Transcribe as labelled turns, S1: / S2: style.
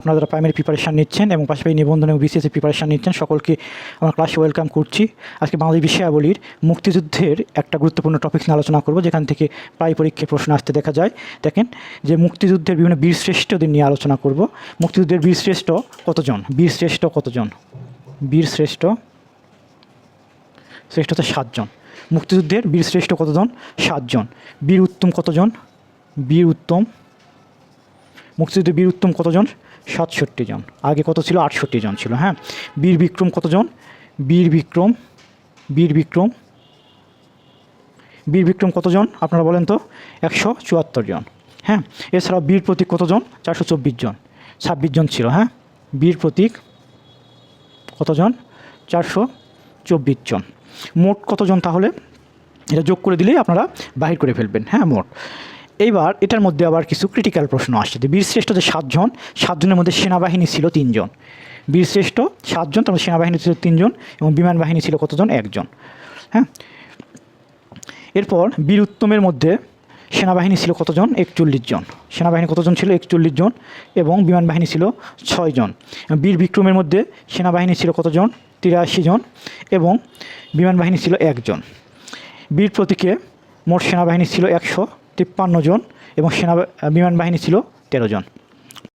S1: আপনারা যারা primary preparation নিচ্ছেন এবং পাশাপাশি নিবন্ধন এবং বিসিএসের প্রিপারেশান নিচ্ছেন সকলকে আমার ক্লাসে ওয়েলকাম করছি। আজকে বাংলাদেশ বিষয়াবলীর মুক্তিযুদ্ধের একটা গুরুত্বপূর্ণ টপিক নিয়ে আলোচনা করব, যেখান থেকে প্রায় পরীক্ষায় প্রশ্ন আসতে দেখা যায়। দেখেন যে মুক্তিযুদ্ধের বিভিন্ন বীরশ্রেষ্ঠদের নিয়ে আলোচনা করব। মুক্তিযুদ্ধের বীরশ্রেষ্ঠ কতজন? বীরশ্রেষ্ঠ কতজন? বীরশ্রেষ্ঠ হচ্ছে 7 জন। মুক্তিযুদ্ধের বীরশ্রেষ্ঠ কতজন? 7 জন। বীর উত্তম কতজন? বীর উত্তম, মুক্তিযুদ্ধের বীর উত্তম কতজন? 67 জন। আগে কত ছিল? 68 জন ছিল। হ্যাঁ। বীর বিক্রম কতজন? বীর বিক্রম কতজন আপনারা বলেন তো? 174 জন। হ্যাঁ। এছাড়াও বীর প্রতীক কতজন? 424 জন। 26 জন ছিল। হ্যাঁ। বীর প্রতীক কতজন? 424 জন। মোট কতজন তাহলে? এটা যোগ করে দিলেই আপনারা বাহির করে ফেলবেন। হ্যাঁ, মোট। এইবার এটার মধ্যে আবার কিছু ক্রিটিক্যাল প্রশ্ন আসছে। যে বীরশ্রেষ্ঠ যে 7 জন, 7 জনের মধ্যে সেনাবাহিনী ছিল 3 জন। বীরশ্রেষ্ঠ 7 জন, তার মধ্যে সেনাবাহিনী ছিল 3 জন এবং বিমান বাহিনী ছিল কতজন? 1 জন। হ্যাঁ। এরপর বীর উত্তমের মধ্যে সেনাবাহিনী ছিল কতজন? 41 জন। সেনাবাহিনী কতজন ছিল? 41 জন এবং বিমান বাহিনী ছিল 6 জন। বীর বিক্রমের মধ্যে সেনাবাহিনী ছিল কতজন? 83 জন এবং বিমান বাহিনী ছিল 1 জন। বীর প্রতীকে মোট সেনাবাহিনী ছিল 153 জন এবং বিমান বাহিনী ছিল 13 জন।